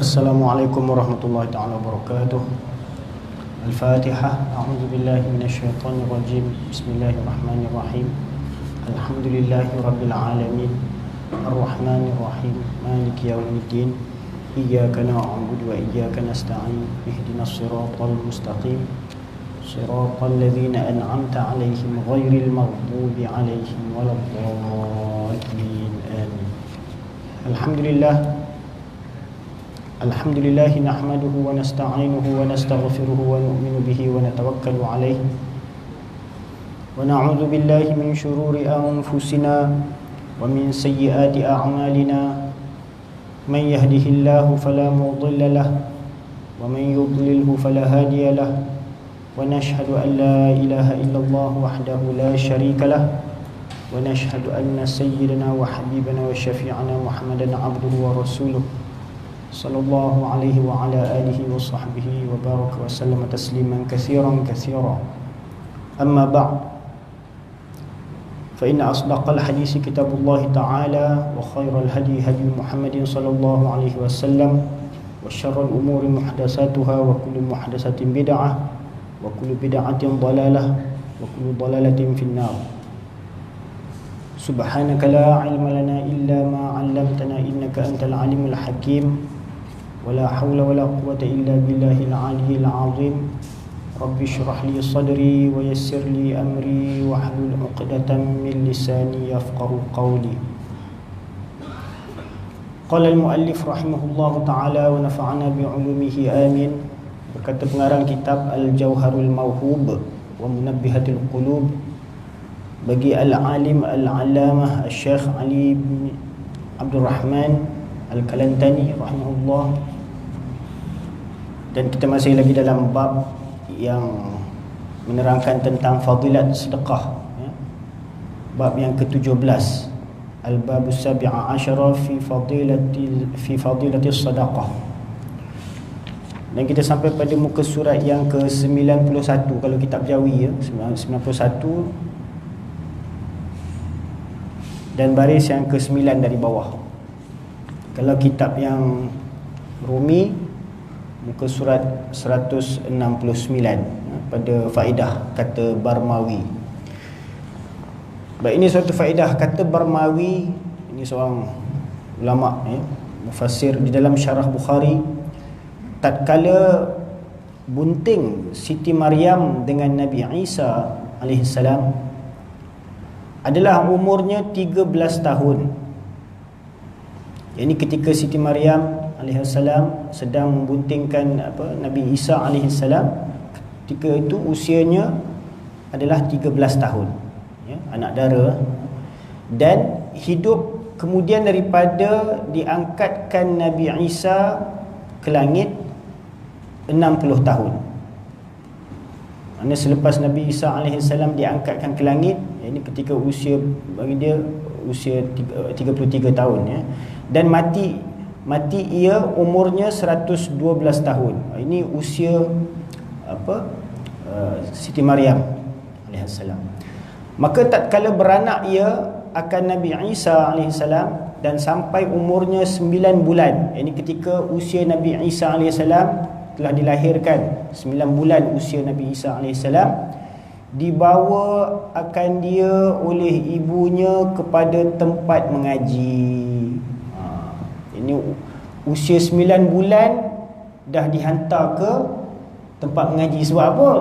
Assalamualaikum warahmatullahi taala wabarakatuh. Al-Fatihah. A'udzu billahi minasyaitonir rajim. Bismillahirrahmanirrahim. Alhamdulillahirabbil alamin. Arrahmanir rahim. Maliki yaumiddin. Iyyaka na'budu wa iyyaka nasta'in. Ihdinas siratal mustaqim. Siratal ladzina an'amta 'alaihim ghairil maghdubi 'alaihim waladdallin. Amin. Alhamdulillah nahmaduhu wa nasta'inuhu wa nastaghfiruhu wa nu'minu bihi wa natawakkalu alayhi wa na'udzu billahi min shururi anfusina wa min sayyiati a'malina man yahdihillahu fala mudilla lahu wa man yudlilhu fala hadiya lahu wa nashhadu an la ilaha illallah wahdahu la sharika lahu wa nashhadu anna sayyidana wa habibana wa syafi'ana Muhammadan 'abduhu wa rasuluhu sallallahu alaihi wa ala alihi wa sahbihi wa baraka wa sallama tasliman katsiran katsira. Amma ba'd, fa inna asdaqal hadisi kitabullah ta'ala wa khairal hadi hadi Muhammadin sallallahu alaihi wasallam wa syarrul umuri muhdatsatuha wa kullu muhdatsatin bid'ah wa kullu bid'atin dhalalah wa kullu dhalalatin finnar. Subhanaka la ilma lana illa ma 'allamtana innaka antal alimul hakim. ولا حول ولا قوة إلا بالله العلي العظيم. رب اشرح لي صدري ويسر لي أمري واحلل عقدة من لساني يفقهوا قولي. قال المؤلف رحمه الله تعالى ونفعنا بعلومه آمين. Berkata pengarang kitab Al-Jawharul Mawhub wa Munabbihatul Qulub bagi Al-Alim Al-Allamah Al-Syekh Ali bin Abdul Rahman Al-Kalantani rahimahullah. Dan kita masih lagi dalam bab yang menerangkan tentang fadilat sedekah, ya. Bab yang ke-17, Al-Babus Sabi'a Asyara fi fadilati sedekah. Dan kita sampai pada muka surat yang ke-91 kalau kitab Jawi, ya, 91, dan baris yang ke-9 dari bawah. Kalau kitab yang Rumi, muka surat 169, pada faedah kata Barmawi. Baik, ini suatu faedah kata Barmawi. Ini seorang ulama, ya, mufassir di dalam syarah Bukhari. Tatkala bunting Siti Maryam dengan Nabi Isa alaihissalam adalah umurnya 13 tahun. Ini ketika Siti Maryam alaihissalam sedang membuntingkan Nabi Isa alaihissalam, ketika itu usianya adalah 13 tahun, ya, anak dara. Dan hidup kemudian daripada diangkatkan Nabi Isa ke langit 60 tahun. Maksudnya selepas Nabi Isa alaihissalam diangkatkan ke langit, ini ketika usia bagi dia usia 33 tahun, ya. Dan mati ia umurnya 112 tahun. Ini usia Siti Maryam alaihissalam. Maka tatkala beranak ia akan Nabi Isa alaihissalam dan sampai umurnya 9 bulan. Ini ketika usia Nabi Isa alaihissalam telah dilahirkan, 9 bulan usia Nabi Isa alaihissalam, dibawa akan dia oleh ibunya kepada tempat mengaji. Ini usia 9 bulan dah dihantar ke tempat mengaji. Sebab apa?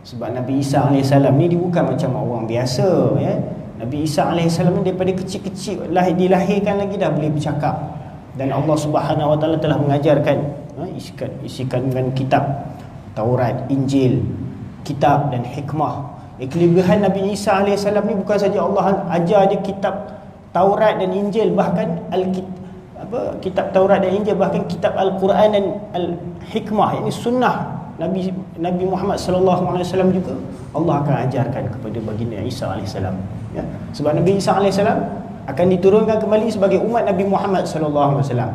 Sebab Nabi Isa AS ni dia bukan macam orang biasa, ya. Nabi Isa AS ni daripada kecil-kecil dilahirkan lagi dah boleh bercakap. Dan Allah Subhanahu Wa Taala telah mengajarkan, isikan dengan kitab Taurat, Injil, kitab dan hikmah. Kelebihan Nabi Isa AS ni bukan saja Allah ajar dia kitab Taurat dan Injil, bahkan kitab Taurat dan Injil, bahkan kitab Al-Quran dan Al-Hikmah, ini sunnah Nabi Muhammad sallallahu alaihi wasallam juga Allah akan ajarkan kepada baginda Isa alaihissalam, ya. Sebab Nabi Isa alaihissalam akan diturunkan kembali sebagai umat Nabi Muhammad sallallahu alaihi wasallam.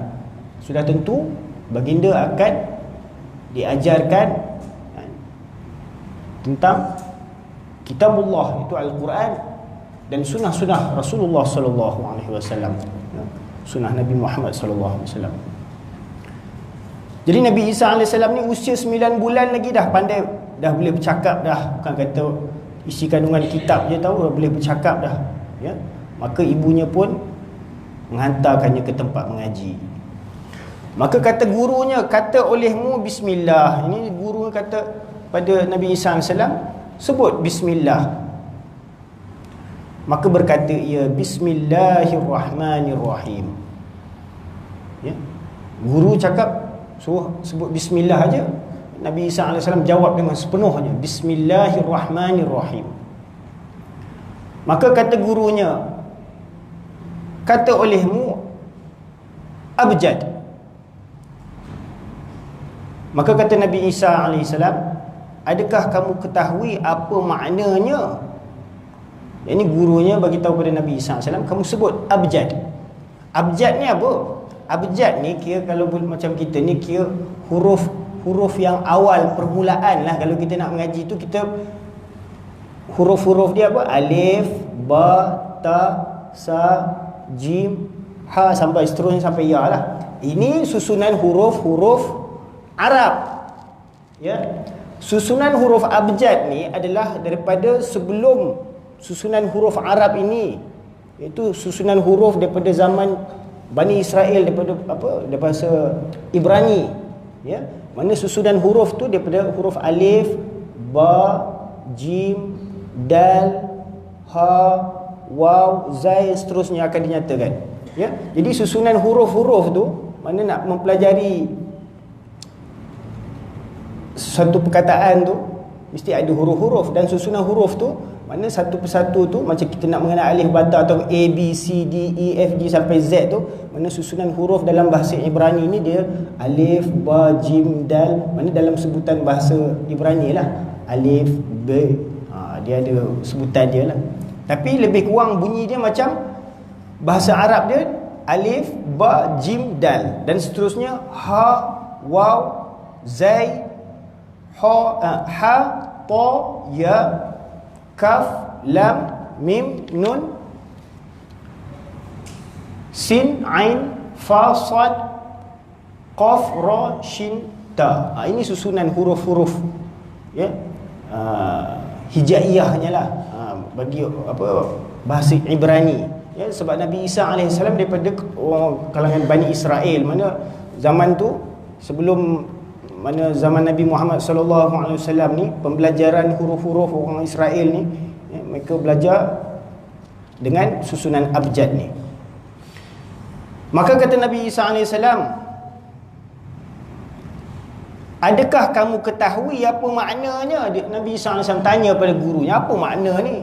Sudah tentu baginda akan diajarkan tentang kitabullah, itu Al-Quran, dan sunnah-sunnah Rasulullah sallallahu alaihi wasallam, sunnah Nabi Muhammad sallallahu alaihi wasallam. Jadi Nabi Isa AS ni usia 9 bulan lagi dah pandai, dah boleh bercakap dah. Bukan kata isi kandungan kitab je tahu, dah boleh bercakap dah, ya. Maka ibunya pun menghantarkannya ke tempat mengaji. Maka kata gurunya, kata olehmu bismillah. Ini guru kata pada Nabi Isa AS, sebut bismillah. Maka berkata ia, bismillahirrahmanirrahim, ya. Guru cakap suruh sebut bismillah aja, Nabi Isa AS jawab dengan sepenuhnya, bismillahirrahmanirrahim. Maka kata gurunya, kata olehmu abjad. Maka kata Nabi Isa AS, adakah kamu ketahui apa maknanya? Ini gurunya bagi tahu pada Nabi Isa AS, kamu sebut abjad. Abjad ni apa? Abjad ni kira, kalau macam kita ni kira huruf yang awal, permulaan lah. Kalau kita nak mengaji tu, kita huruf-huruf dia apa? Alif, ba, ta, sa, jim, ha, sampai seterusnya sampai ya lah. Ini susunan huruf-huruf Arab, ya. Susunan huruf abjad ni adalah daripada sebelum susunan huruf Arab ini, iaitu susunan huruf daripada zaman Bani Israel, daripada apa, daripada bahasa Ibrani, ya. Mana susunan huruf tu daripada huruf alif, ba, jim, dal, ha, waw, zai, seterusnya akan dinyatakan, ya. Jadi susunan huruf-huruf tu, mana nak mempelajari satu perkataan tu mesti ada huruf-huruf, dan susunan huruf tu mana satu persatu tu, macam kita nak mengenal alif bata atau A, B, C, D, E, F, G sampai Z tu, mana susunan huruf dalam bahasa Ibrani ni dia alif, ba, jim, dal. Mana dalam sebutan bahasa Ibrani lah, alif, b, dia ada sebutan dia lah. Tapi lebih kurang bunyi dia macam bahasa Arab dia, alif, ba, jim, dal, dan seterusnya ha, waw, zai, ha, ta, ya, kaf, lam, mim, nun, sin, ain, fa, sad, qaf, ra, shin, ta. Ini susunan huruf-huruf, ya, hijaiyahnya lah, bagi apa, bahasa Ibrani, ya. Sebab Nabi Isa AS daripada kalangan Bani Israel, mana zaman tu sebelum mana zaman Nabi Muhammad SAW ni, pembelajaran huruf-huruf orang Israel ni, ya, mereka belajar dengan susunan abjad ni. Maka kata Nabi Isa AS, adakah kamu ketahui apa maknanya? Nabi Isa AS tanya pada gurunya, apa makna ni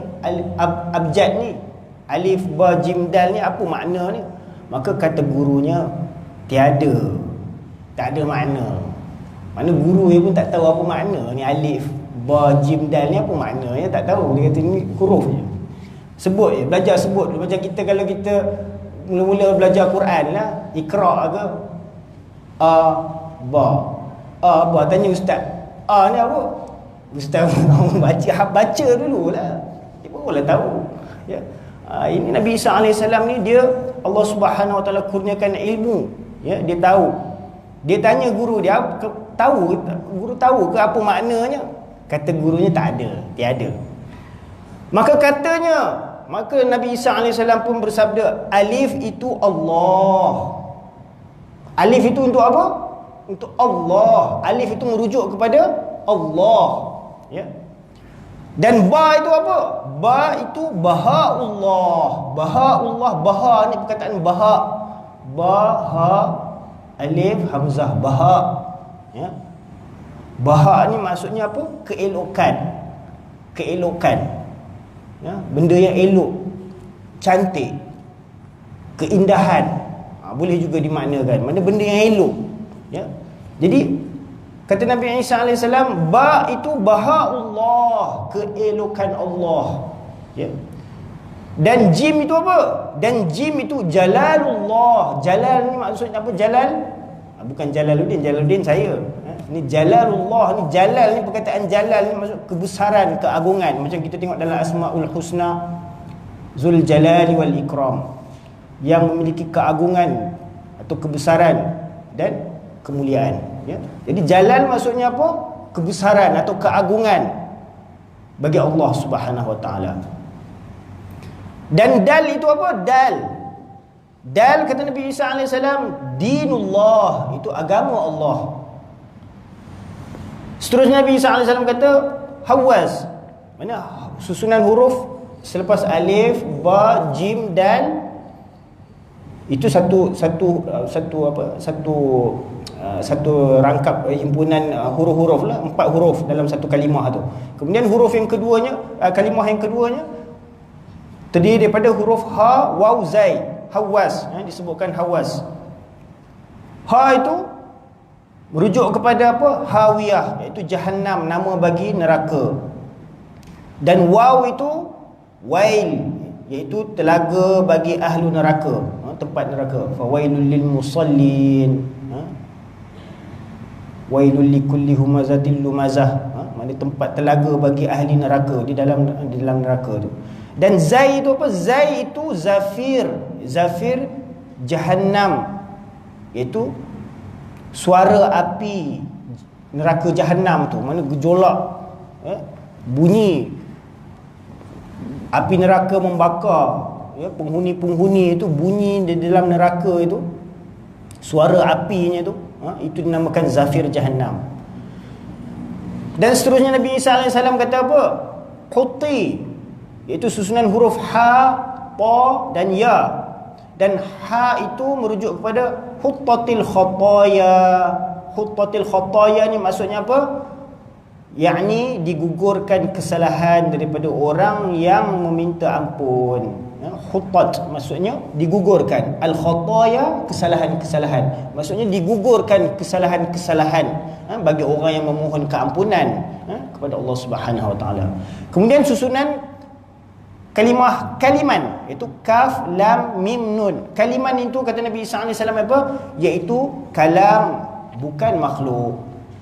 abjad ni, alif, ba, jim, dal ni, apa makna ni? Maka kata gurunya, tiada, tak ada makna. Mana guru dia pun tak tahu apa makna ni alif, ba, jim, dal ni, apa maknanya tak tahu. Dia kata ni huruf je, sebut je, belajar sebut. Macam kita kalau kita mula-mula belajar Quran lah, Iqra ke, a, ba, a, ba, tanya ustaz, a ni apa? Ustaz baca dulu lah, dia pun boleh tahu, ya. Ini Nabi Isa AS ni, dia Allah Subhanahu Wa Taala kurniakan ilmu, ya, dia tahu. Dia tanya guru dia, tahu, guru tahu ke apa maknanya? Kata gurunya tak ada, tiada. Maka Nabi Isa AS pun bersabda, alif itu Allah. Alif itu untuk apa? Untuk Allah. Alif itu merujuk kepada Allah, ya. Dan ba itu apa? Ba itu bahaullah. Bahaullah, baha ni perkataan baha. Baha, alif, hamzah, baha, ya. Baha ni maksudnya apa? Keelokan. Keelokan, ya. Benda yang elok, cantik, keindahan, boleh juga dimaknakan mana benda yang elok, ya. Jadi kata Nabi Isa AS, ba itu bahaullah, keelokan Allah, ya. Dan jim itu apa? Dan jim itu jalalullah. Jalal ni maksudnya apa? Jalal, bukan Jalaluddin, Jalaluddin saya. Ni jalalullah, ni jalal ni, perkataan jalal ni maksud kebesaran, keagungan. Macam kita tengok dalam Asmaul Husna, Zul Jalali wal Ikram, yang memiliki keagungan atau kebesaran dan kemuliaan. ya. Jadi jalal maksudnya apa? Kebesaran atau keagungan bagi Allah Subhanahu wa taala. Dan dal itu apa? Dal kata Nabi Isa AS, dinullah, itu agama Allah. Seterusnya Nabi Isa AS kata hawaz, mana susunan huruf selepas alif, ba, jim, dal, itu satu rangkap himpunan huruf-huruf lah, 4 huruf dalam satu kalimah tu. Kemudian huruf yang keduanya, kalimah yang keduanya terdiri daripada huruf ha, waw, zai, hawas, disebutkan hawas. Ha itu merujuk kepada apa? Hawiyah, iaitu jahannam, nama bagi neraka. Dan waw itu wail, iaitu telaga bagi ahlu neraka, tempat neraka. Fawailul lil musallin, wailul likulli humazatil lumazah, mana tempat telaga bagi ahli neraka, di dalam neraka tu. Dan zai itu apa? Zai itu zafir jahannam, iaitu suara api neraka jahannam tu, mana gejolak, bunyi api neraka membakar, penghuni-penghuni itu bunyi di dalam neraka itu, suara apinya itu, itu dinamakan zafir jahannam. Dan seterusnya Nabi Isa AS kata apa? Hutti, iaitu susunan huruf ha, ta dan ya. Dan ha itu merujuk kepada huttatil khataya. Huttatil khataya ni maksudnya apa? Yakni digugurkan kesalahan daripada orang yang meminta ampun. Huttat maksudnya digugurkan, al khataya kesalahan-kesalahan, maksudnya digugurkan kesalahan-kesalahan bagi orang yang memohon keampunan kepada Allah Subhanahu wa taala. Kemudian susunan kaliman, iaitu kaf, lam, mim, nun. Kaliman itu kata Nabi Isa AS apa? Iaitu kalam, bukan makhluk.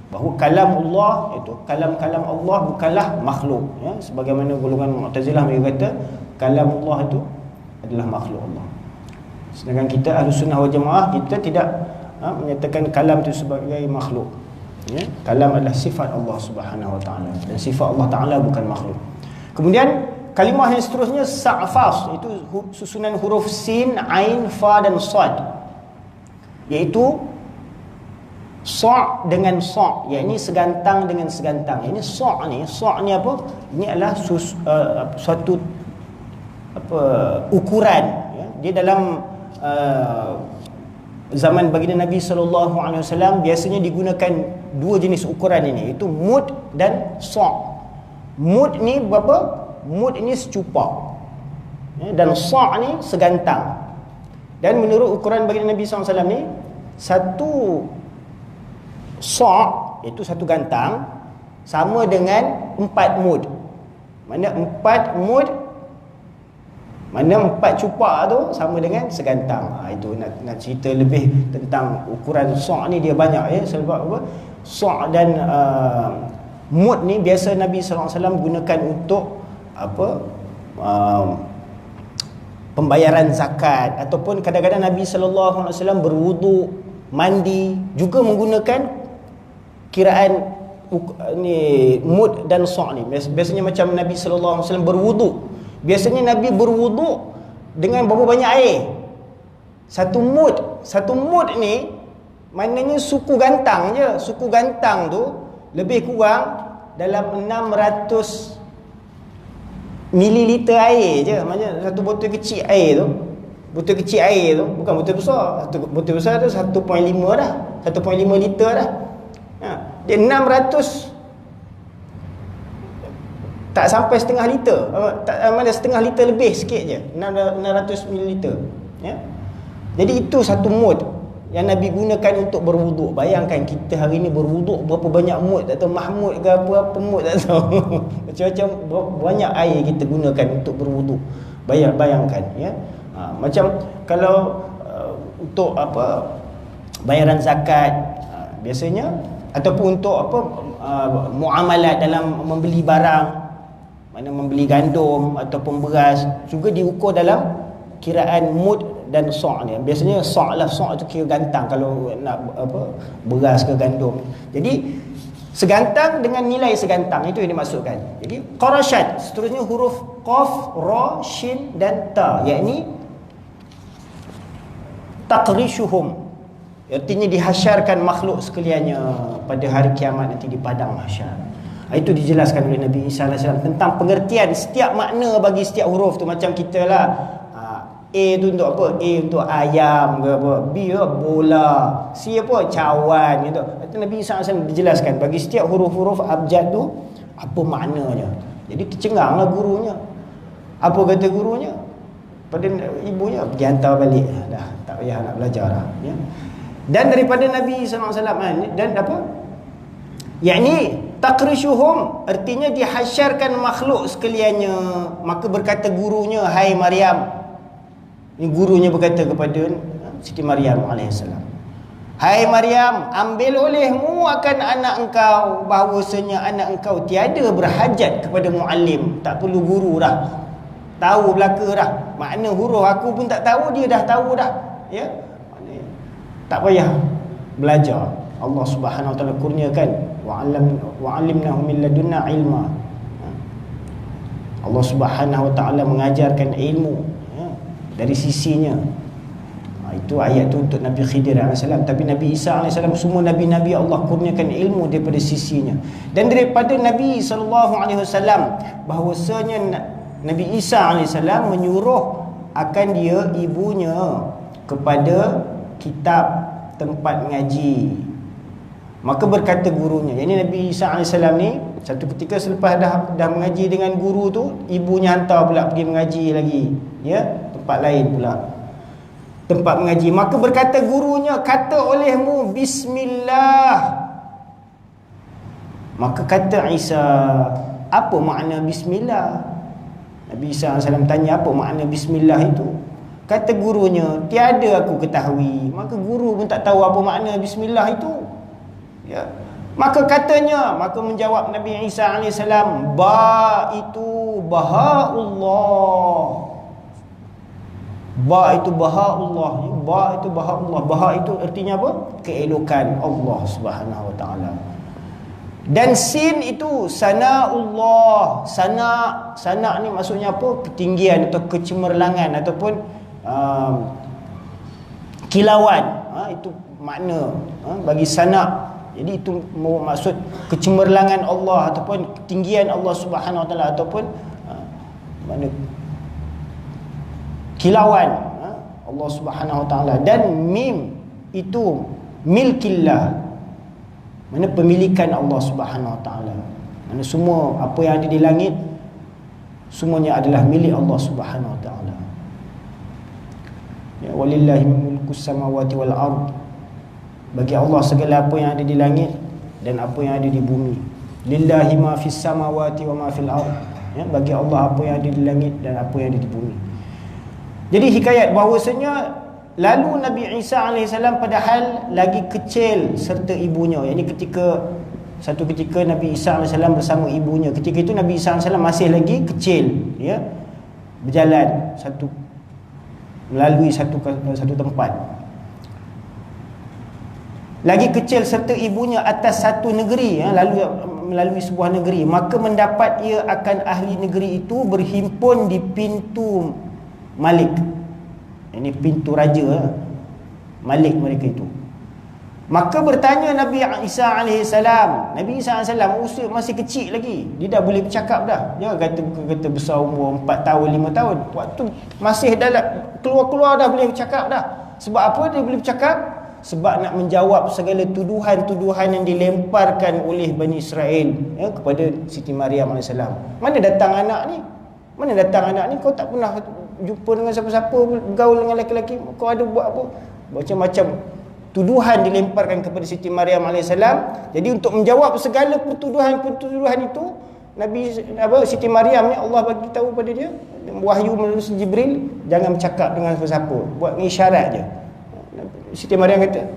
Bahawa kalam Allah, itu kalam-kalam Allah bukanlah makhluk, sebagaimana golongan Mu'tazilah mereka kata kalam Allah itu adalah makhluk Allah. Sedangkan kita Ahlussunnah wal Jamaah, kita tidak menyatakan kalam itu sebagai makhluk, Kalam adalah sifat Allah Subhanahu wa taala, dan sifat Allah taala bukan makhluk. Kemudian kalimah yang seterusnya sa'fas, itu susunan huruf sin, ain, fa dan sad, iaitu sa' dengan sa', yakni segantang dengan segantang. Ini sa' ni apa? Ini adalah suatu ukuran, dia dalam zaman baginda Nabi SAW biasanya digunakan dua jenis ukuran ini, iaitu mud dan sa'. Mud ni berapa? Mud ini secupak, dan sa' ni segantang. Dan menurut ukuran baginda Nabi SAW ni, satu sa' itu satu gantang sama dengan 4 mud. Mana 4 mud, mana 4 cupak tu sama dengan segantang. Itu nak cerita lebih tentang ukuran sa' ni, dia banyak sebab apa? Sa' dan mud ni biasa Nabi SAW gunakan untuk apa? Pembayaran zakat, ataupun kadang-kadang Nabi SAW berwuduk, mandi juga menggunakan kiraan ni mud dan sa' ni. Biasanya macam Nabi SAW berwuduk, biasanya Nabi berwuduk dengan berapa banyak air? Satu mud ni maknanya suku gantang je. Suku gantang tu lebih kurang dalam 600 mililiter air je. Maksudnya satu botol kecil air tu, bukan botol besar. Botol besar tu 1.5 dah, 1.5 liter dah. Dia 600, tak sampai setengah liter, mana setengah liter lebih sikit je, 600 mililiter, Jadi itu satu mud yang Nabi gunakan untuk berwuduk. Bayangkan kita hari ni berwuduk berapa banyak mud, tak tahu mahmud ke apa mud, tak tahu. Macam-macam banyak air kita gunakan untuk berwuduk. Bayangkan, macam kalau untuk apa, bayaran zakat biasanya, ataupun untuk apa, muamalat dalam membeli barang, mana membeli gandum ataupun beras, juga diukur dalam kiraan mud dan sa' ni. Biasanya sa' lah, sa' tu kira gantang kalau nak apa, beras ke gandum. Jadi segantang dengan nilai segantang, itu yang dimaksudkan. Jadi qarashat, seterusnya huruf qaf, ra, shin dan ta, yakni taqrishuhum, artinya dihasyarkan makhluk sekaliannya pada hari kiamat nanti di padang mahsyar. Itu dijelaskan oleh Nabi Isa AS tentang pengertian setiap makna bagi setiap huruf tu. Macam kita lah, A tu untuk apa? A untuk ayam ke apa, B tu bola, C apa? Cawan gitu. Itu Nabi Isa AS dijelaskan bagi setiap huruf-huruf abjad tu apa maknanya. Jadi tercenganglah gurunya. Apa kata gurunya? Pada ibunya, pergi hantar balik dah, tak payah nak belajar dah, ya. Dan daripada Nabi SAW dan apa? Yakni taqrishuhum, artinya dihasyarkan makhluk sekaliannya. Maka berkata gurunya, hai Maryam. Ini gurunya berkata kepada Siti Maryam alaihissalam, hai Maryam, ambil olehmu akan anak engkau, bahawasanya anak engkau tiada berhajat kepada muallim. Tak perlu guru dah, tahu belaka dah. Makna huruf aku pun tak tahu, dia dah tahu dah, ya. Tak payah belajar. Allah Subhanahu wa taala kurniakan wa'allimnahu min ladunna ilma. Allah Subhanahu wa taala mengajarkan ilmu, ya, dari sisinya. Itu ayat tu untuk Nabi Khidir AS. Tapi Nabi Isa AS, semua Nabi-Nabi Allah kurniakan ilmu daripada sisinya. Dan daripada Nabi SAW bahawasanya Nabi Isa AS menyuruh akan dia ibunya kepada kitab tempat ngaji. Maka berkata gurunya, yakni Nabi Isa AS ni, satu ketika selepas dah mengaji dengan guru tu, ibunya hantar pula pergi mengaji lagi, ya, tempat lain pula, tempat mengaji. Maka berkata gurunya, kata olehmu bismillah. Maka kata Isa, apa makna bismillah? Nabi Isa AS tanya apa makna bismillah itu. Kata gurunya, tiada aku ketahui. Maka guru pun tak tahu apa makna bismillah itu, ya. Maka katanya, maka menjawab Nabi Isa AS, ba itu bahaullah. Ba itu bahaullah. Ba itu bahaullah. Baha itu artinya apa? Keelokan Allah Subhanahu wa taala. Dan sin itu sanaullah. Sana ni maksudnya apa? Ketinggian atau kecemerlangan ataupun kilauan. Itu makna bagi sana. Jadi itu maksud kecemerlangan Allah ataupun ketinggian Allah Subhanahu wa taala, ataupun makna kilauan Allah Subhanahu wa taala. Dan mim itu milkillah, mana pemilikan Allah Subhanahu wa taala. Mana semua apa yang ada di langit semuanya adalah milik Allah Subhanahu wa taala. Ya, walillahi mulkus samawati wal ard. Bagi Allah segala apa yang ada di langit dan apa yang ada di bumi. Lillahi ma fis samawati wa ma fil ard. Ya, bagi Allah apa yang ada di langit dan apa yang ada di bumi. Jadi hikayat bahawasanya lalu Nabi Isa AS padahal lagi kecil serta ibunya. Yakni satu ketika Nabi Isa AS bersama ibunya. Ketika itu Nabi Isa AS masih lagi kecil, ya. Berjalan melalui satu tempat. Lagi kecil serta ibunya atas satu negeri, ya, lalu melalui sebuah negeri. Maka mendapat ia akan ahli negeri itu berhimpun di pintu Malik. Ini pintu raja, Malik mereka itu. Maka bertanya Nabi Isa AS. Nabi Isa AS usia masih kecil lagi, dia dah boleh bercakap dah. Jangan kata besar umur 4 tahun 5 tahun. Waktu masih dah keluar-keluar dah boleh bercakap dah. Sebab apa dia boleh bercakap? Sebab nak menjawab segala tuduhan-tuduhan yang dilemparkan oleh Bani Israel, ya, kepada Siti Maryam AS. Mana datang anak ni? Mana datang anak ni? Kau tak pernah jumpa dengan siapa-siapa, bergaul dengan lelaki-lelaki, kau ada buat apa? Macam-macam tuduhan dilemparkan kepada Siti Maryam AS. Jadi untuk menjawab segala pertuduhan itu, Siti Maryam ni Allah bagi tahu pada dia, wahyu melalui Jibril, jangan bercakap dengan siapa-siapa, buat isyarat je. Siti Maryam kata,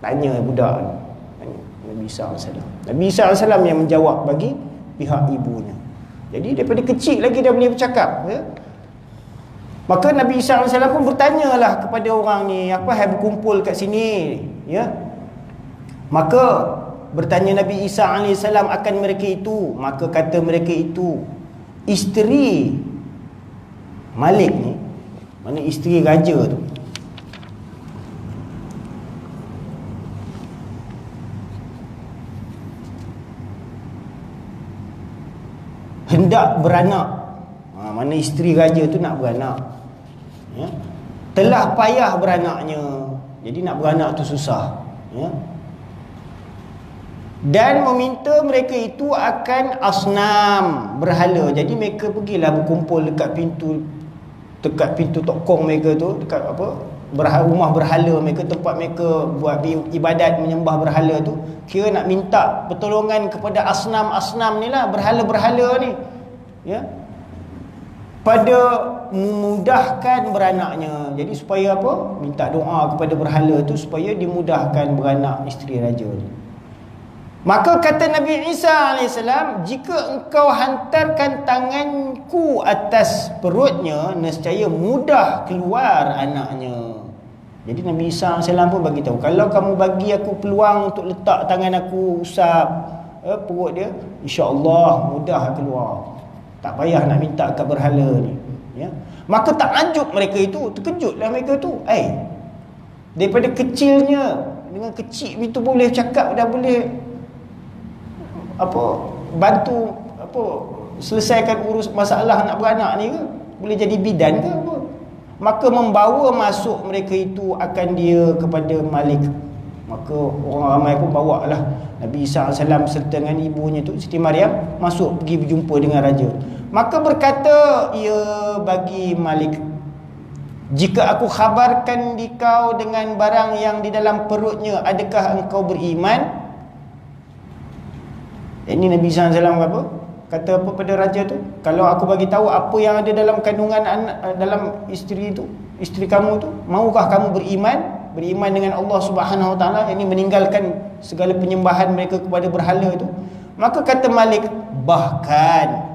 tanya budak ni, tanya Nabi Isa AS. Nabi Isa AS yang menjawab bagi pihak ibunya. Jadi daripada kecil lagi dah boleh bercakap, ya? Maka Nabi Isa AS pun bertanyalah kepada orang ni, apa hal berkumpul kat sini, ya. Maka bertanya Nabi Isa AS akan mereka itu. Maka kata mereka itu, isteri Malik ni, mana isteri raja tu, hendak beranak. Mana isteri raja tu nak beranak, ya. Telah payah beranaknya, jadi nak beranak tu susah, ya. Dan meminta mereka itu akan asnam, berhala. Jadi mereka pergilah berkumpul dekat pintu tokong mereka tu, dekat apa, rumah berhala mereka, tempat mereka buat ibadat menyembah berhala tu. Kira nak minta pertolongan kepada asnam ni lah, berhala-berhala ni, ya, pada memudahkan beranaknya. Jadi supaya apa? Minta doa kepada berhala tu supaya dimudahkan beranak isteri raja ni. Maka kata Nabi Isa AS, jika engkau hantarkan tanganku atas perutnya, nescaya mudah keluar anaknya. Jadi Nabi Isa AS pun bagi tahu, kalau kamu bagi aku peluang untuk letak tangan aku usap perut dia, insya-Allah mudah keluar. Tak payah nak minta kat berhala ni, ya. Maka takjub mereka itu, terkejutlah mereka tu. Daripada kecilnya, dengan kecil itu boleh cakap, dah boleh apa, bantu apa, selesaikan urus masalah nak beranak ni ke? Boleh jadi bidan ke apa? Maka membawa masuk mereka itu akan dia kepada Malik. Maka orang ramai pun bawa lah Nabi Isa AS serta dengan ibunya tu, Siti Maryam, masuk pergi berjumpa dengan raja. Maka berkata ia bagi Malik, jika aku khabarkan dikau dengan barang yang di dalam perutnya, adakah engkau beriman? Ini Nabi Isa AS apa? Kata apa pada raja tu? Kalau aku bagi tahu apa yang ada dalam kandungan anak, dalam isteri tu, isteri kamu tu, maukah kamu beriman? Beriman dengan Allah Subhanahu Wa Taala, ini meninggalkan segala penyembahan mereka kepada berhala itu. Maka kata Malik, bahkan,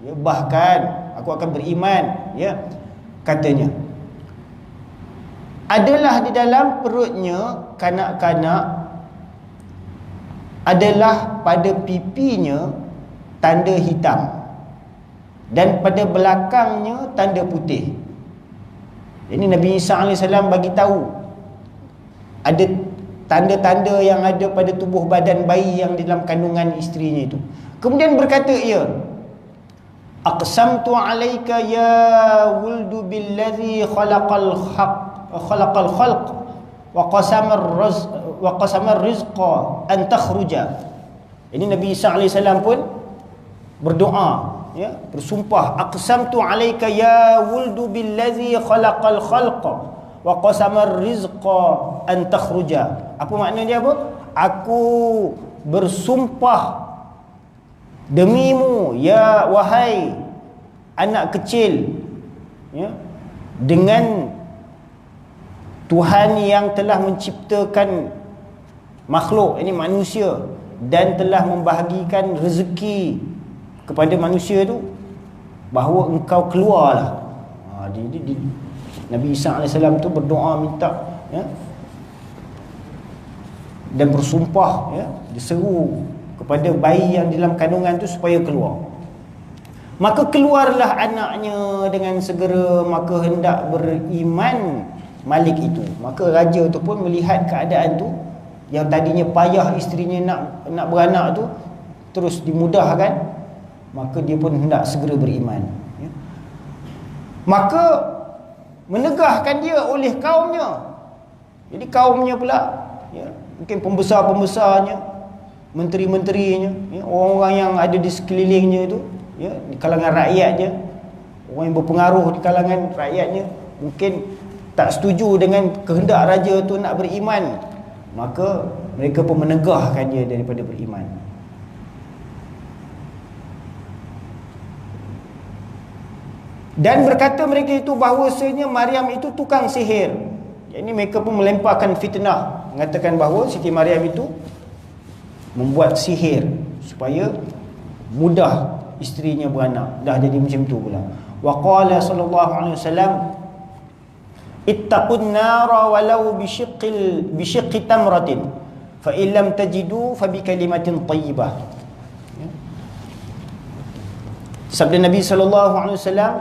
ya, bahkan aku akan beriman, ya, katanya. Adalah di dalam perutnya kanak-kanak, adalah pada pipinya tanda hitam, dan pada belakangnya tanda putih. Jadi Nabi Isa AS bagi tahu ada tanda-tanda yang ada pada tubuh badan bayi yang di dalam kandungan isterinya itu. Kemudian berkata ia, aqsamtu alayka ya wuldu billazi khalaqal khalq wa qasamar rizqa an takhruja. Ini Nabi Isa AS pun berdoa, ya, bersumpah, aqsamtu alayka ya wuldu billazi khalaqal khalqa wa qasamar rizqa an takhruja. Apa makna dia apa? Aku bersumpah demimu ya wahai anak kecil, ya, dengan Tuhan yang telah menciptakan makhluk, ini manusia, dan telah membahagikan rezeki kepada manusia tu, bahawa engkau keluarlah. Nabi Isa AS tu berdoa minta, ya, dan bersumpah, ya, diseru kepada bayi yang dalam kandungan tu supaya keluar. Maka keluarlah anaknya dengan segera, maka hendak beriman Malik itu. Maka raja tu pun melihat keadaan tu, yang tadinya payah isterinya nak beranak tu terus dimudahkan, maka dia pun hendak segera beriman, ya. Maka menegahkan dia oleh kaumnya. Jadi kaumnya pula, ya, mungkin pembesar-pembesarnya, menteri-menterinya, ya, orang-orang yang ada di sekelilingnya itu, ya, di kalangan rakyatnya, orang yang berpengaruh di kalangan rakyatnya, mungkin tak setuju dengan kehendak raja tu nak beriman. Maka mereka pun menegahkan dia daripada beriman. Dan berkata mereka itu bahawasanya Maryam itu tukang sihir. Ini mereka pun melemparkan fitnah, mengatakan bahawa Siti Maryam itu membuat sihir supaya mudah isterinya beranak. Dah jadi macam tu pula. Wa qala sallallahu alaihi wasallam, ittaqun nara walau bisyiqqi tamratin fa in lam tajidu fa bi kalimatin thayyibah. Sabda Nabi sallallahu alaihi wasallam,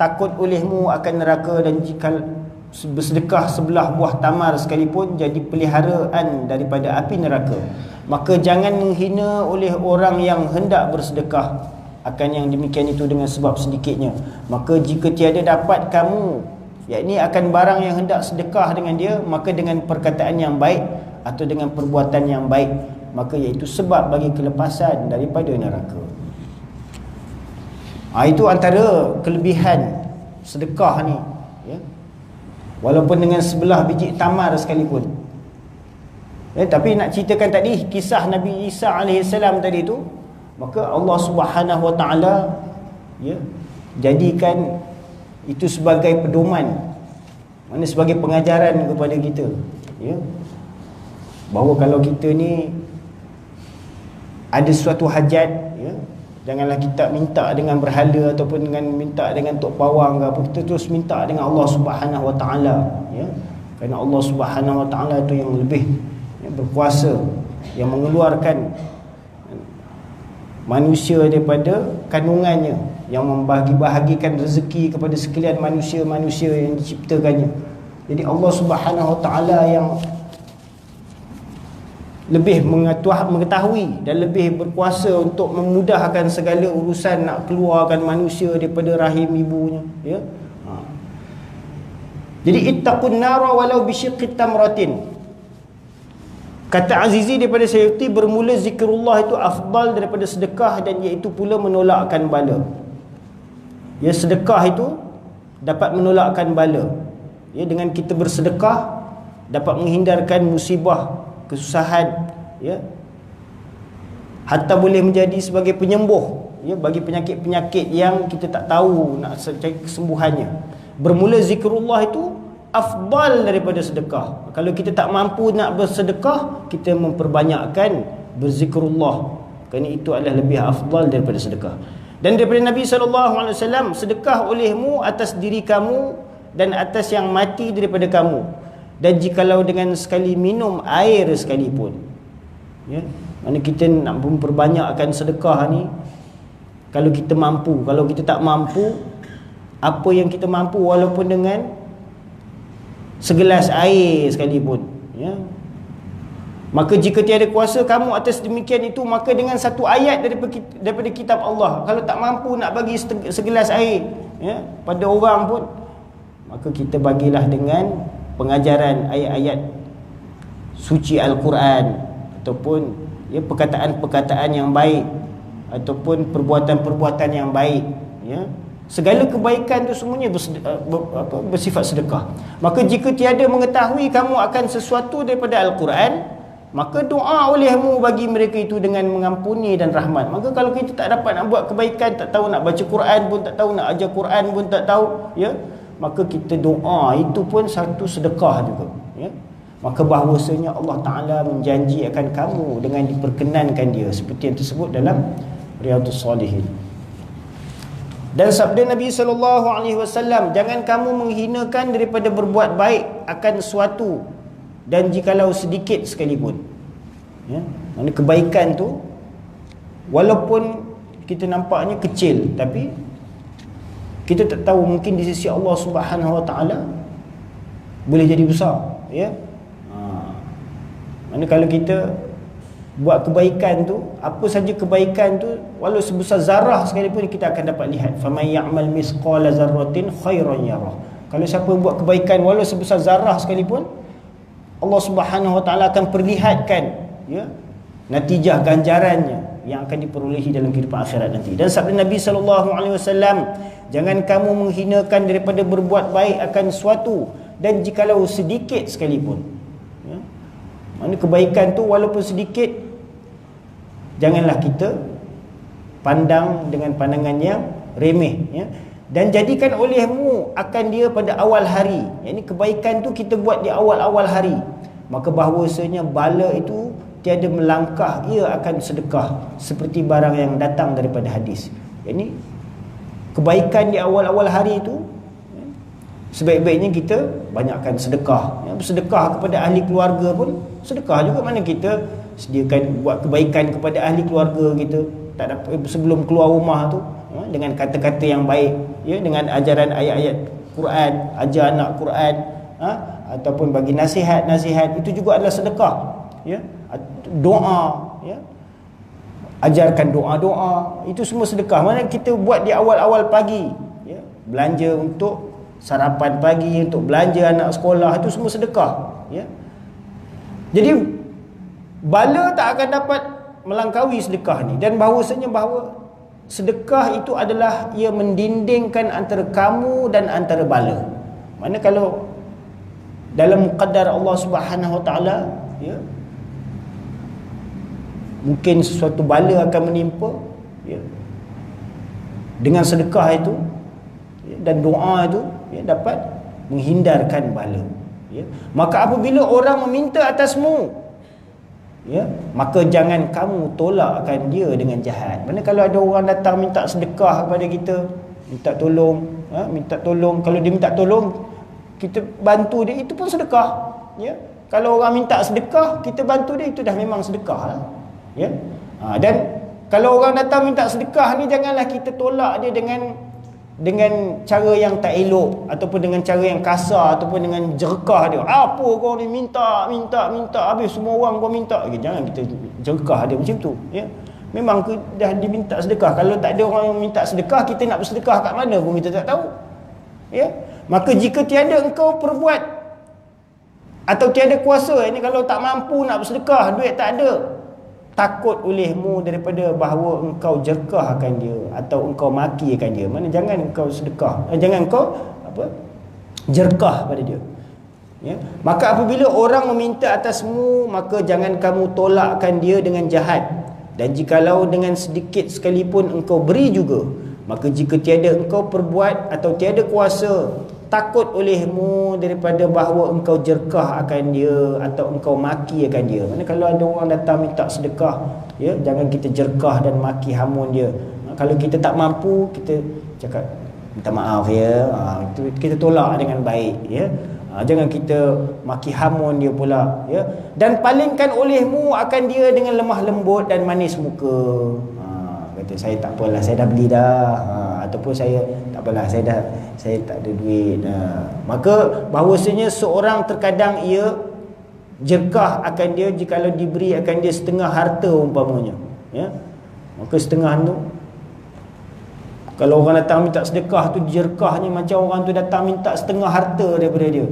takut olehmu akan neraka, dan jika bersedekah sebelah buah tamar sekalipun jadi peliharaan daripada api neraka. Maka jangan menghina oleh orang yang hendak bersedekah akan yang demikian itu dengan sebab sedikitnya. Maka jika tiada dapat kamu, yakni akan barang yang hendak sedekah dengan dia, maka dengan perkataan yang baik atau dengan perbuatan yang baik, maka iaitu sebab bagi kelepasan daripada neraka. Itu antara kelebihan sedekah ni, ya? Walaupun dengan sebelah biji tamar sekalipun. Tapi nak ceritakan tadi kisah Nabi Isa AS tadi tu, maka Allah Subhanahu Wa Taala, ya, jadikan itu sebagai pedoman, mana sebagai pengajaran kepada kita, ya, bahawa kalau kita ni ada suatu hajat, ya, janganlah kita minta dengan berhala ataupun dengan minta dengan tok pawang ke apa. Kita terus minta dengan Allah Subhanahu Wa Taala, ya. Kerana Allah Subhanahu Wa Taala itu yang lebih, ya, berkuasa, yang mengeluarkan manusia daripada kandungannya, yang membahagi-bahagikan rezeki kepada sekalian manusia-manusia yang diciptakannya. Jadi Allah Subhanahu Wa Taala yang lebih mengetahui dan lebih berkuasa untuk memudahkan segala urusan nak keluarkan manusia daripada rahim ibunya, ya. Jadi ittaqun nara walau bisyiqqi tamratin. Kata Azizi daripada Sayyuti, bermula zikrullah itu afdal daripada sedekah, dan iaitu pula menolakkan bala. Ya, sedekah itu dapat menolakkan bala. Ya, dengan kita bersedekah dapat menghindarkan musibah, kesusahan, ya, hatta boleh menjadi sebagai penyembuh, ya, bagi penyakit-penyakit yang kita tak tahu nak cari kesembuhannya. Bermula zikrullah itu afdal daripada sedekah. Kalau kita tak mampu nak bersedekah, kita memperbanyakkan berzikrullah, kerana itu adalah lebih afdal daripada sedekah. Dan daripada Nabi SAW, sedekah olehmu atas diri kamu dan atas yang mati daripada kamu, dan jikalau dengan sekali minum air sekalipun, ya. Mana kita nak memperbanyakkan sedekah ni kalau kita mampu. Kalau kita tak mampu, apa yang kita mampu, walaupun dengan segelas air sekalipun, ya. Maka jika tiada kuasa kamu atas demikian itu, maka dengan satu ayat daripada kitab Allah, kalau tak mampu nak bagi segelas air, ya, pada orang pun, maka kita bagilah dengan pengajaran ayat-ayat suci Al-Quran, ataupun, ya, perkataan-perkataan yang baik, ataupun perbuatan-perbuatan yang baik, ya. Segala kebaikan itu semuanya bersifat sedekah. Maka jika tiada mengetahui kamu akan sesuatu daripada Al-Quran, maka doa olehmu bagi mereka itu dengan mengampuni dan rahmat. Maka kalau kita tak dapat nak buat kebaikan, tak tahu nak baca Quran pun tak tahu, nak ajar Quran pun tak tahu, ya, maka kita doa itu pun satu sedekah juga, ya. Maka bahawasanya Allah Ta'ala menjanji akan kamu dengan diperkenankan dia, seperti yang tersebut dalam Riyadhus Salihin. Dan sabda Nabi SAW, jangan kamu menghinakan daripada berbuat baik akan suatu, dan jikalau sedikit sekalipun, ya. Maksudnya kebaikan tu walaupun kita nampaknya kecil, tapi kita tak tahu, mungkin di sisi Allah Subhanahu Wa Taala boleh jadi besar, ya. Mana kalau kita buat kebaikan tu, apa saja kebaikan tu, walau sebesar zarah sekalipun, kita akan dapat lihat. Faman ya'mal misqala zarratin khairan yarah. Kalau siapa buat kebaikan walau sebesar zarah sekalipun, Allah Subhanahu Wa Taala akan perlihatkan, ya, natijah ganjarannya yang akan diperolehi dalam kehidupan akhirat nanti. Dan sabda Nabi SAW, jangan kamu menghinakan daripada berbuat baik akan suatu, dan jikalau sedikit sekalipun, ya. Mana kebaikan tu walaupun sedikit, janganlah kita pandang dengan pandangan yang remeh, ya. Dan jadikan olehmu akan dia pada awal hari. Yang ini kebaikan tu kita buat di awal-awal hari, maka bahawasanya bala itu tiada melangkah ia akan sedekah, seperti barang yang datang daripada hadis. Yang ini kebaikan di awal-awal hari itu, sebaik-baiknya kita banyakkan sedekah. Bersedekah kepada ahli keluarga pun sedekah juga. Mana kita sediakan buat kebaikan kepada ahli keluarga kita, tak dapat sebelum keluar rumah tu, dengan kata-kata yang baik, dengan ajaran ayat-ayat Quran, ajar anak Quran, ataupun bagi nasihat-nasihat, itu juga adalah sedekah. Doa, ajarkan doa-doa, itu semua sedekah. Mana kita buat di awal-awal pagi, belanja untuk sarapan pagi, untuk belanja anak sekolah, itu semua sedekah. Jadi bala tak akan dapat melangkaui sedekah ni. Dan bahawasanya bahawa sedekah itu adalah ia mendindingkan antara kamu dan antara bala. Mana kalau dalam muqaddar Allah Subhanahu Wa Taala, mungkin sesuatu bala akan menimpa, dengan sedekah itu dan doa itu, dapat menghindarkan bala. Maka apabila orang meminta atasmu, maka jangan kamu tolakkan dia dengan jahat. Mana kalau ada orang datang minta sedekah kepada kita, minta tolong, kalau dia minta tolong, kita bantu dia, itu pun sedekah. Kalau orang minta sedekah, kita bantu dia, itu dah memang sedekah lah. Dan kalau orang datang minta sedekah ni, janganlah kita tolak dia dengan cara yang tak elok, ataupun dengan cara yang kasar, ataupun dengan jerkah dia. Apa kau ni minta, habis semua orang kau minta. Jangan kita jerkah dia macam tu. Memang dah diminta sedekah. Kalau tak ada orang yang minta sedekah, kita nak bersedekah kat mana pun kita tak tahu. Maka jika tiada engkau perbuat, atau tiada kuasa, ini kalau tak mampu nak bersedekah, duit tak ada, takut olehmu daripada bahawa engkau jerkahkan dia atau engkau makikan dia. Mana jangan engkau sedekah, jangan engkau jerkah pada dia. Maka apabila orang meminta atasmu, maka jangan kamu tolakkan dia dengan jahat. Dan jikalau dengan sedikit sekalipun engkau beri juga, maka jika tiada engkau perbuat atau tiada kuasa, takut olehmu daripada bahawa engkau jerkah akan dia atau engkau maki akan dia. Mana kalau ada orang datang minta sedekah, jangan kita jerkah dan maki hamun dia. Kalau kita tak mampu, kita cakap minta maaf kita tolak dengan baik. Jangan kita maki hamun dia pula. Dan palingkan olehmu akan dia dengan lemah lembut dan manis muka. Kata saya tak apalah, saya dah beli dah, ataupun saya tak apalah, saya tak ada duit. Maka bahawasanya seorang terkadang ia jerkah akan dia jikalau diberi akan dia setengah harta umpamanya. Maka setengah tu, kalau orang datang minta sedekah tu, jerkahnya macam orang tu datang minta setengah harta daripada dia.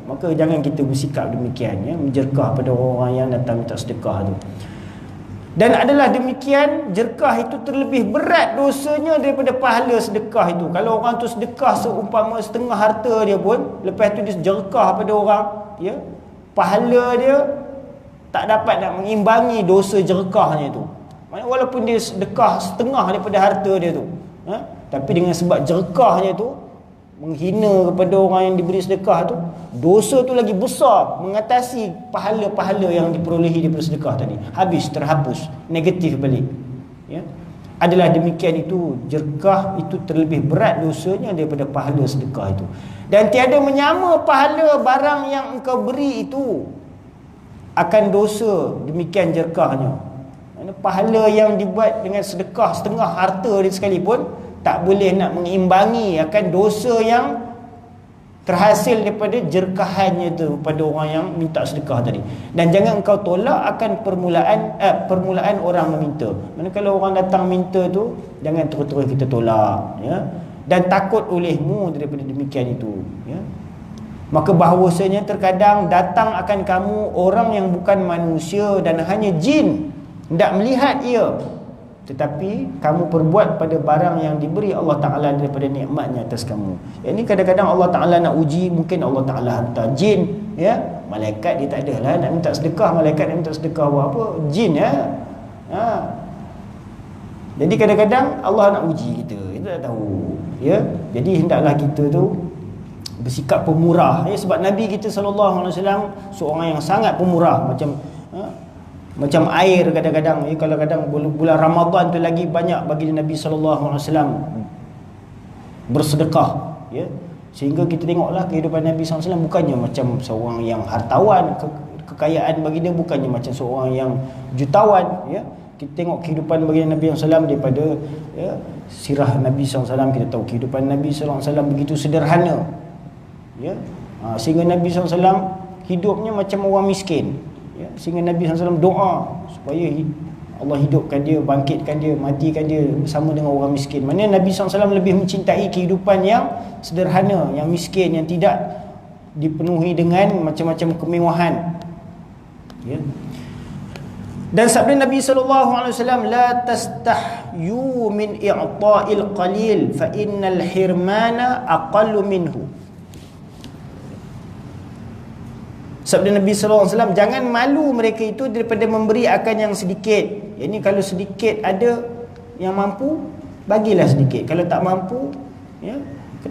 Maka jangan kita bersikap demikian, menjerkah pada orang yang datang minta sedekah tu. Dan adalah demikian, jerkah itu terlebih berat dosanya daripada pahala sedekah itu. Kalau orang tu sedekah seumpama setengah harta dia pun, lepas tu dia jerkah pada orang, pahala dia tak dapat nak mengimbangi dosa jerkahnya itu. Walaupun dia sedekah setengah daripada harta dia tu, tapi dengan sebab jerkahnya tu, menghina kepada orang yang diberi sedekah tu, dosa tu lagi besar mengatasi pahala-pahala yang diperolehi daripada sedekah tadi. Habis, terhapus, negatif balik. Adalah demikian itu, jerkah itu terlebih berat dosanya daripada pahala sedekah itu. Dan tiada menyama pahala barang yang engkau beri itu akan dosa demikian jerkahnya. Pahala yang dibuat dengan sedekah setengah harta dia sekalipun tak boleh nak mengimbangi akan dosa yang terhasil daripada jerkahannya tu pada orang yang minta sedekah tadi. Dan jangan engkau tolak akan permulaan orang meminta. Mana kalau orang datang minta tu, jangan terus-terus kita tolak, dan takut olehmu daripada demikian itu. Maka bahawasanya terkadang datang akan kamu orang yang bukan manusia dan hanya jin, hendak melihat ia, tetapi kamu perbuat pada barang yang diberi Allah Ta'ala daripada nikmatnya atas kamu. Ini kadang-kadang Allah Ta'ala nak uji, mungkin Allah Ta'ala hantar jin, malaikat dia tak ada lah nak minta sedekah. Malaikat nak minta sedekah buat apa? Jin, Jadi kadang-kadang Allah nak uji kita, kita tak tahu, Jadi hendaklah kita tu bersikap pemurah, sebab Nabi kita SAW seorang yang sangat pemurah, macam air kadang-kadang. Kalau kadang bulan Ramadan tu lagi banyak bagi Nabi SAW bersedekah, ya. Sehingga kita tengoklah kehidupan Nabi SAW bukannya macam seorang yang hartawan, kekayaan bagi dia bukannya macam seorang yang jutawan, ya. Kita tengok kehidupan bagi Nabi SAW daripada, ya, sirah Nabi SAW, kita tahu kehidupan Nabi SAW begitu sederhana, ya. Sehingga Nabi SAW hidupnya macam orang miskin, ya. Sehingga Nabi SAW doa supaya Allah hidupkan dia, bangkitkan dia, matikan dia bersama dengan orang miskin. Maknanya Nabi SAW lebih mencintai kehidupan yang sederhana, yang miskin, yang tidak dipenuhi dengan macam-macam kemewahan, ya. Dan sabda Nabi SAW, la tastahyu min i'ta'il qalil fa innal hirmana aqallu minhu. Sabda Nabi SAW, jangan malu mereka itu daripada memberi akan yang sedikit. Ini kalau sedikit ada yang mampu, bagilah sedikit. Kalau tak mampu, ya,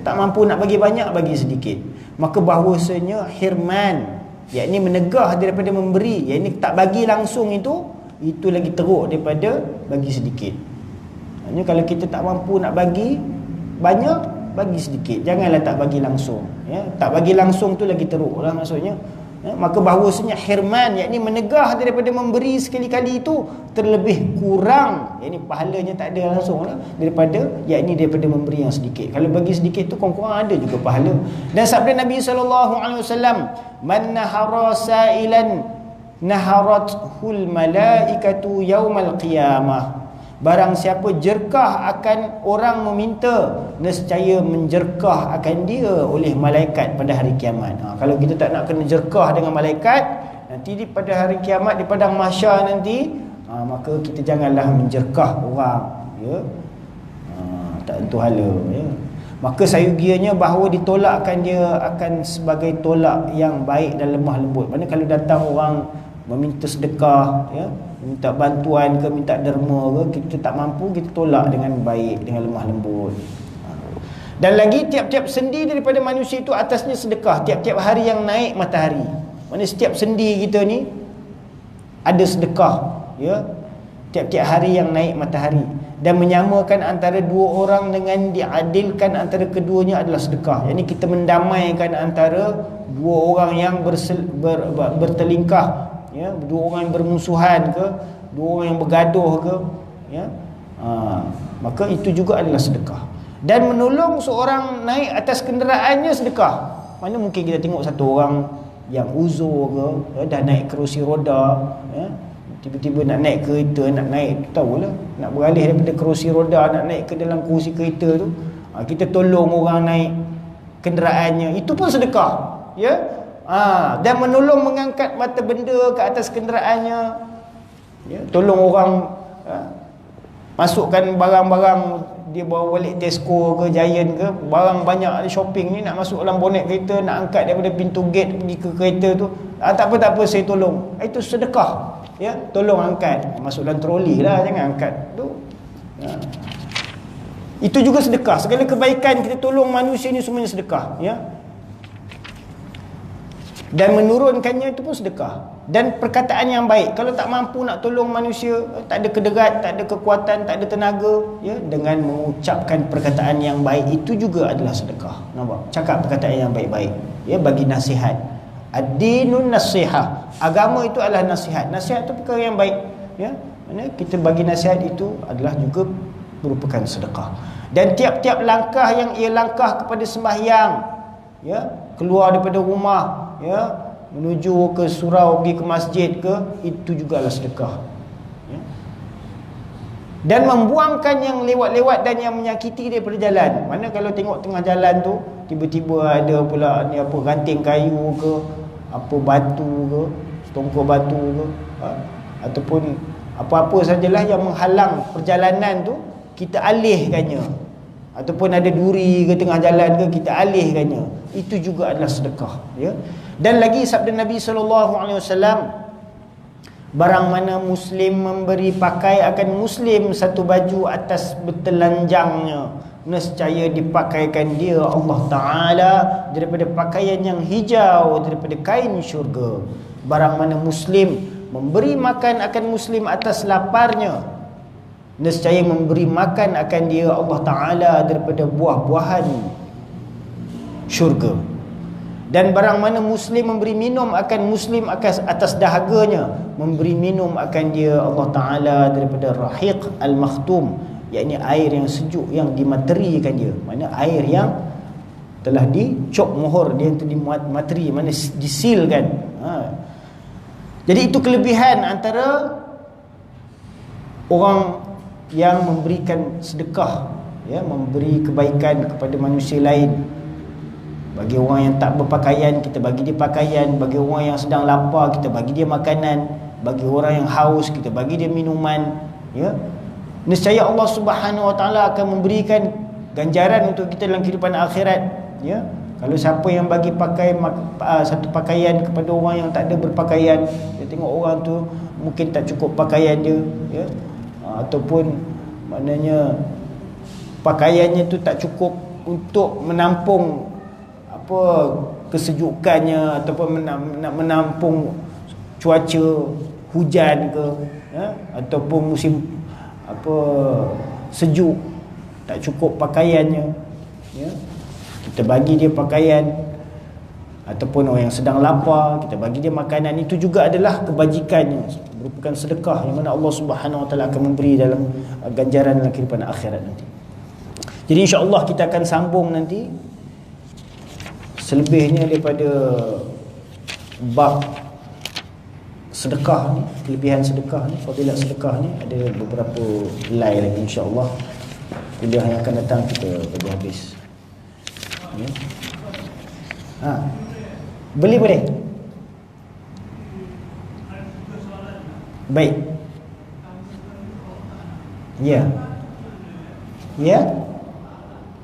tak mampu nak bagi banyak, bagi sedikit. Maka bahawasanya hirman, yakni menegah daripada memberi, yakni tak bagi langsung itu lagi teruk daripada bagi sedikit. Maksudnya kalau kita tak mampu nak bagi banyak, bagi sedikit. Janganlah tak bagi langsung, ya. Tak bagi langsung tu lagi teruk lah maksudnya. Ya, maka bahawasanya hirman, yakni menegah daripada memberi sekali-kali itu terlebih kurang, yakni pahalanya tak ada langsung lah, daripada memberi yang sedikit. Kalau bagi sedikit tu kurang-kurang ada juga pahala. Dan sabda Nabi SAW, man nahara sa'ilan naharathul malaikatu yaumal qiyamah. Barang siapa jerkah akan orang meminta, nescaya menjerkah akan dia oleh malaikat pada hari kiamat. Kalau kita tak nak kena jerkah dengan malaikat, nanti pada hari kiamat di padang mahsyar nanti, maka kita janganlah menjerkah orang, ya. Tak tentu hala, ya. Maka sayugianya bahawa ditolakkan dia akan sebagai tolak yang baik dan lemah lembut. Maksudnya kalau datang orang meminta sedekah, ya, minta bantuan ke, minta derma ke, kita tak mampu, kita tolak dengan baik, dengan lemah lembut. Dan lagi tiap-tiap sendi daripada manusia itu atasnya sedekah. Tiap-tiap hari yang naik matahari, maksudnya setiap sendi kita ni ada sedekah, ya. Tiap-tiap hari yang naik matahari. Dan menyamakan antara dua orang dengan diadilkan antara keduanya adalah sedekah. Yang ini kita mendamaikan antara dua orang yang bertelingkah, ya, dua orang yang bermusuhan ke, dua orang yang bergaduh ke, ya. Maka itu juga adalah sedekah. Dan menolong seorang naik atas kenderaannya sedekah. Mana mungkin kita tengok satu orang yang uzur ke, ya, dah naik kerusi roda, ya, tiba-tiba nak naik kereta, nak naik, tahulah, nak beralih daripada kerusi roda nak naik ke dalam kerusi kereta tu, kita tolong orang naik kenderaannya, itu pun sedekah, ya. Dan menolong mengangkat mata benda ke atas kenderaannya, ya. Tolong orang, masukkan barang-barang, dia bawa balik Tesco ke Giant ke, barang banyak shopping ni, nak masuk dalam bonet kereta, nak angkat daripada pintu gate pergi ke kereta tu, tak apa saya tolong, itu sedekah, ya. Tolong angkat, masuk dalam troli lah, jangan angkat tu, ya. Itu juga sedekah. Segala kebaikan kita tolong manusia ni semuanya sedekah, ya. Dan menurunkannya itu pun sedekah. Dan perkataan yang baik, kalau tak mampu nak tolong manusia, tak ada kederat, tak ada kekuatan, tak ada tenaga, ya, dengan mengucapkan perkataan yang baik, itu juga adalah sedekah. Nampak? Cakap perkataan yang baik-baik, ya, bagi nasihat. Ad-dinun nasihah. Agama itu adalah nasihat. Nasihat itu perkara yang baik, ya. Mana kita bagi nasihat itu adalah juga merupakan sedekah. Dan tiap-tiap langkah yang ia langkah kepada sembahyang, ya, keluar daripada rumah, ya, menuju ke surau, pergi ke masjid ke, itu juga adalah sedekah, ya. Dan membuangkan yang lewat-lewat dan yang menyakiti daripada jalan. Mana kalau tengok tengah jalan tu, tiba-tiba ada pula ni apa, ranting kayu ke, apa batu ke, setongkol batu ke, ataupun apa-apa sajalah yang menghalang perjalanan tu, kita alihkannya. Ataupun ada duri ke tengah jalan ke, kita alihkannya. Itu juga adalah sedekah, ya. Dan lagi sabda Nabi SAW, barang mana Muslim memberi pakai akan Muslim satu baju atas bertelanjangnya, nescaya dipakaikan dia Allah Ta'ala daripada pakaian yang hijau, daripada kain syurga. Barang mana Muslim memberi makan akan Muslim atas laparnya, nescaya memberi makan akan dia Allah Ta'ala daripada buah-buahan syurga. Dan barang mana Muslim memberi minum akan Muslim atas dahaganya, memberi minum akan dia Allah Ta'ala daripada rahiq al-makhtum, yakni air yang sejuk yang dimaterikan dia. Mana air yang telah dicop mohor, dia itu dimateri, mana disilkan. Jadi itu kelebihan antara orang yang memberikan sedekah, ya, memberi kebaikan kepada manusia lain. Bagi orang yang tak berpakaian, kita bagi dia pakaian. Bagi orang yang sedang lapar, kita bagi dia makanan. Bagi orang yang haus, kita bagi dia minuman, ya. Nescaya Allah Subhanahu Wa Taala akan memberikan ganjaran untuk kita dalam kehidupan akhirat, ya. Kalau siapa yang bagi satu pakaian kepada orang yang tak ada berpakaian, dia tengok orang tu mungkin tak cukup pakaian dia, ya, ataupun maknanya pakaiannya tu tak cukup untuk menampung kesejukannya, ataupun menampung cuaca hujan ke, ya, ataupun musim sejuk, tak cukup pakaiannya, ya. Kita bagi dia pakaian. Ataupun orang yang sedang lapar, kita bagi dia makanan. Itu juga adalah kebajikan yang merupakan sedekah yang mana Allah Subhanahu Wa Taala akan memberi dalam ganjaran dalam kehidupan akhirat nanti. Jadi insya-Allah kita akan sambung nanti selebihnya daripada bab sedekah ni, kelebihan sedekah ni, fadilat sedekah ni. Ada beberapa helai lagi insya-Allah. Kuliah yang akan datang kita bagi habis, ya. Beli boleh? Baik. Ya. Ya.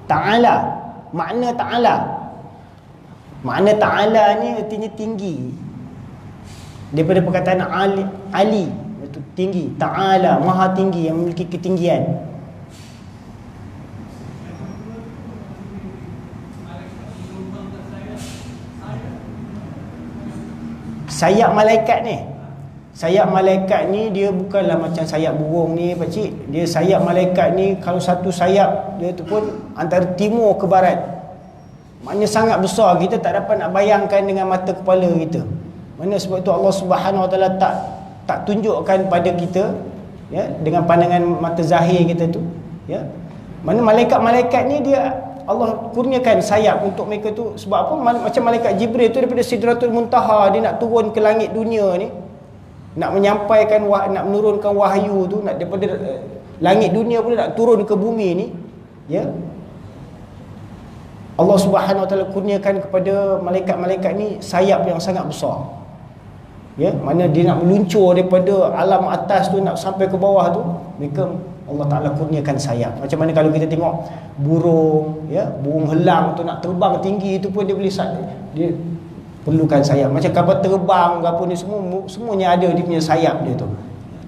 Ta'ala. Makna ta'ala. Makna ta'ala ni artinya tinggi. Daripada perkataan ali, itu tinggi. Ta'ala, maha tinggi, yang memiliki ketinggian. Sayap malaikat ni, sayap malaikat ni dia bukanlah macam sayap burung ni pakcik. Dia sayap malaikat ni, kalau satu sayap dia tu pun antara timur ke barat. Maknanya sangat besar, kita tak dapat nak bayangkan dengan mata kepala kita. Mana sebab itu Allah Subhanahu Wa Taala tak tunjukkan pada kita, ya, dengan pandangan mata zahir kita tu, ya. Mana malaikat-malaikat ni dia Allah kurniakan sayap untuk mereka tu. Sebab apa? Macam malaikat Jibril tu daripada Sidratul Muntaha, dia nak turun ke langit dunia ni, nak menyampaikan, nak menurunkan wahyu tu, nak daripada langit dunia pun nak turun ke bumi ni, ya. Allah Subhanahu Wa Taala kurniakan kepada malaikat-malaikat ni sayap yang sangat besar, ya. Mana dia nak meluncur daripada alam atas tu nak sampai ke bawah tu, mereka Allah Ta'ala kurniakan sayap. Macam mana kalau kita tengok burung, ya, burung helang tu nak terbang tinggi tu pun dia boleh, dia perlukan sayap. Macam kapal terbang apa ni, semuanya ada dia punya sayap dia tu.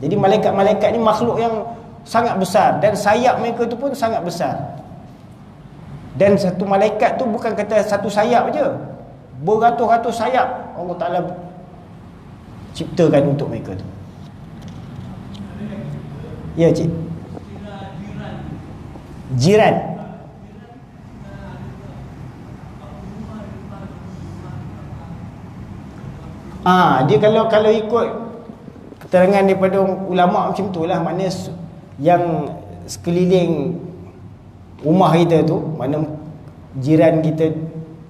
Jadi malaikat-malaikat ni makhluk yang sangat besar, dan sayap mereka tu pun sangat besar. Dan satu malaikat tu bukan kata satu sayap je, beratus-ratus sayap Allah Ta'ala ciptakan untuk mereka tu. Ya, cik. Jiran. Dia kalau ikut keterangan daripada ulama macam itulah, maknanya yang sekeliling rumah kita tu, mana jiran kita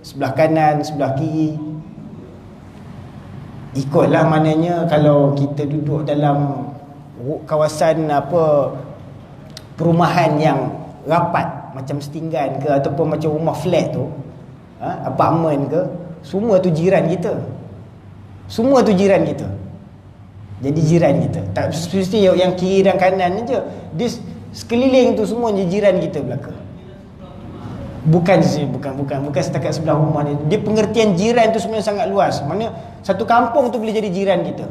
sebelah kanan, sebelah kiri, ikutlah maknanya kalau kita duduk dalam kawasan perumahan yang rapat macam setinggan ke, ataupun macam rumah flat tu, apartmen ke, semua tu jiran kita. Semua tu jiran kita. Jadi jiran kita. Tak mesti yang kiri dan kanan je. Di sekeliling tu semua jiran kita belaka. Bukan setakat sebelah rumah ni. Dia pengertian jiran tu sebenarnya sangat luas. Mana satu kampung tu boleh jadi jiran kita.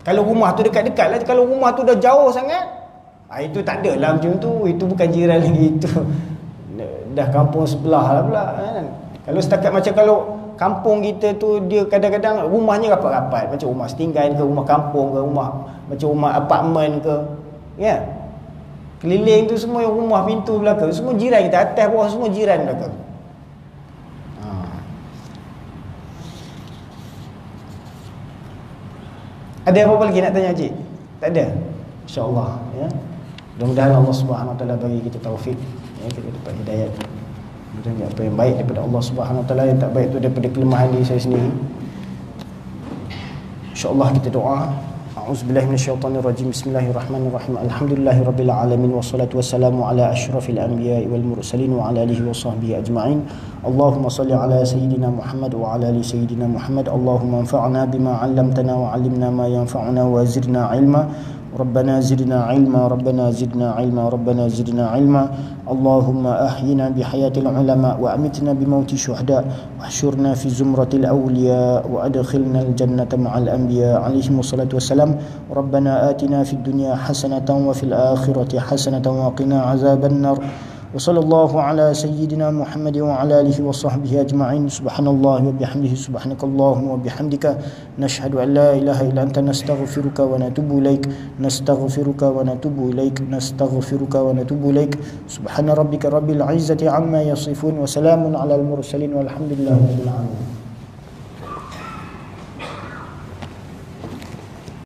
Kalau rumah tu dekat-dekat lah. Kalau rumah tu dah jauh sangat, itu tak ada lah macam tu. Itu bukan jiran lagi. Itu dah kampung sebelah lah pula, kan? Kalau setakat macam kalau kampung kita tu, dia kadang-kadang rumahnya rapat-rapat, macam rumah setinggan ke, rumah kampung ke, rumah macam rumah apartmen ke, ya. Keliling tu semua yang rumah, pintu belakang, semua jiran kita, atas bawah semua jiran belakang. Ada apa-apa lagi nak tanya cik? Tak ada? InsyaAllah ya. Mudah-mudahan Allah Subhanahu Wa Taala bagi kita taufik ya, kita dapat hidayat. Mudah-mudahan apa yang baik daripada Allah Subhanahu Wa Taala, yang tak baik itu daripada kelemahan diri saya sendiri. InsyaAllah kita doa. A'udzubillahi minasyaitonirrajim. Bismillahirrahmanirrahim. Alhamdulillahirabbil alamin wassalatu wassalamu ala asyrafil anbiya'i wal mursalin wa ala alihi washabbihi ajma'in. Allahumma salli ala sayyidina Muhammad wa ala ali sayyidina Muhammad. Allahumma anfa'na bima 'allamtana wa 'allimna ma yanfa'una wa zidna 'ilma. ربنا زدنا علما ربنا زدنا علما ربنا زدنا علما اللهم أحينا بحياة العلماء وأمتنا بموت الشهداء واحشرنا في زمرة الأولياء وأدخلنا الجنة مع الأنبياء عليهم الصلاة والسلام ربنا آتنا في الدنيا حسنة وفي الآخرة حسنة وقنا عذاب النار وصلى الله على سيدنا محمد وعلى آله وصحبه أجمعين سبحان الله وبحمده سبحانك اللهم وبحمدك نشهد أن لا إله إلا أنت نستغفرك ونتوب إليك نستغفرك ونتوب إليك نستغفرك ونتوب إليك سبحان ربك رب العزة عما يصفون وسلام على المرسلين والحمد لله رب العالمين.